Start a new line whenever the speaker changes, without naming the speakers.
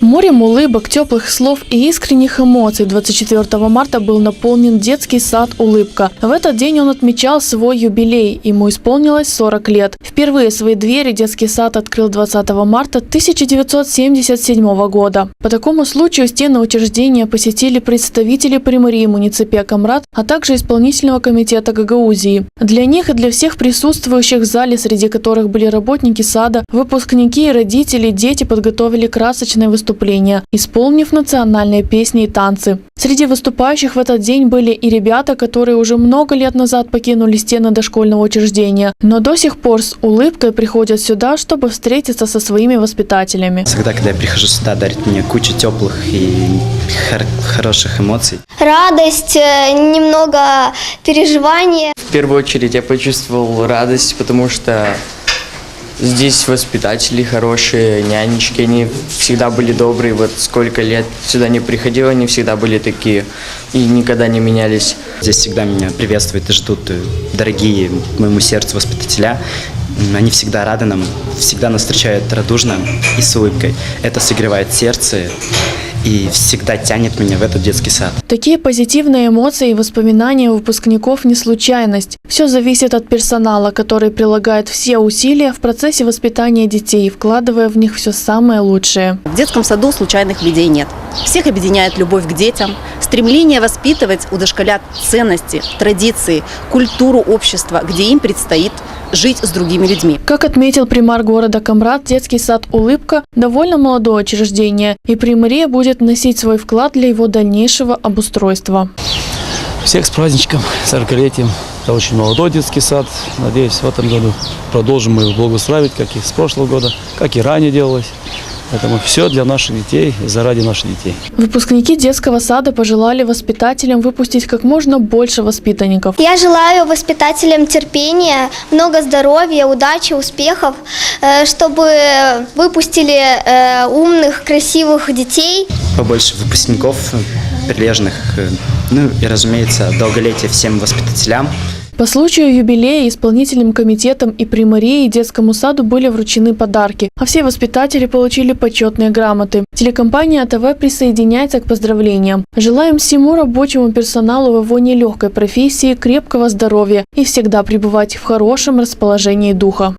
Морем улыбок, теплых слов и искренних эмоций 24 марта был наполнен детский сад «Улыбка». В этот день он отмечал свой юбилей. Ему исполнилось 40 лет. Впервые свои двери детский сад открыл 20 марта 1977 года. По такому случаю стены учреждения посетили представители примарии муниципия Камрат, а также исполнительного комитета Гагаузии. Для них и для всех присутствующих в зале, среди которых были работники сада, выпускники и родители, дети подготовили красочные выступления, исполнив национальные песни и танцы. Среди выступающих в этот день были и ребята, которые уже много лет назад покинули стены дошкольного учреждения, но до сих пор с улыбкой приходят сюда, чтобы встретиться со своими воспитателями.
Всегда, когда я прихожу сюда, дарит мне кучу теплых и хороших эмоций.
Радость, немного переживания.
В первую очередь я почувствовал радость, потому что здесь воспитатели хорошие, нянечки, они всегда были добрые. Вот сколько лет сюда не приходил, они всегда были такие и никогда не менялись.
Здесь всегда меня приветствуют и ждут дорогие моему сердцу воспитателя. Они всегда рады нам, всегда нас встречают радушно и с улыбкой. Это согревает сердце и всегда тянет меня в этот детский сад.
Такие позитивные эмоции и воспоминания выпускников не случайность. Все зависит от персонала, который прилагает все усилия в процессе воспитания детей, вкладывая в них все самое лучшее.
В детском саду случайных людей нет. Всех объединяет любовь к детям, стремление воспитывать у дошколят ценности, традиции, культуру общества, где им предстоит жить с другими людьми.
Как отметил примар города Камрат, детский сад «Улыбка» довольно молодое учреждение, и примария будет вносить свой вклад для его дальнейшего обустройства.
Всех с праздничком, 40-летием. Это очень молодой детский сад. Надеюсь, в этом году продолжим мы его благословить, как и с прошлого года, как и ранее делалось. Поэтому все для наших детей и заради наших детей.
Выпускники детского сада пожелали воспитателям выпустить как можно больше воспитанников.
Я желаю воспитателям терпения, много здоровья, удачи, успехов, чтобы выпустили умных, красивых детей.
Побольше выпускников прилежных, ну и, разумеется, долголетия всем воспитателям.
По случаю юбилея исполнительным комитетом и примарией детскому саду были вручены подарки, а все воспитатели получили почетные грамоты. Телекомпания АТВ присоединяется к поздравлениям. Желаем всему рабочему персоналу в его нелегкой профессии крепкого здоровья и всегда пребывать в хорошем расположении духа.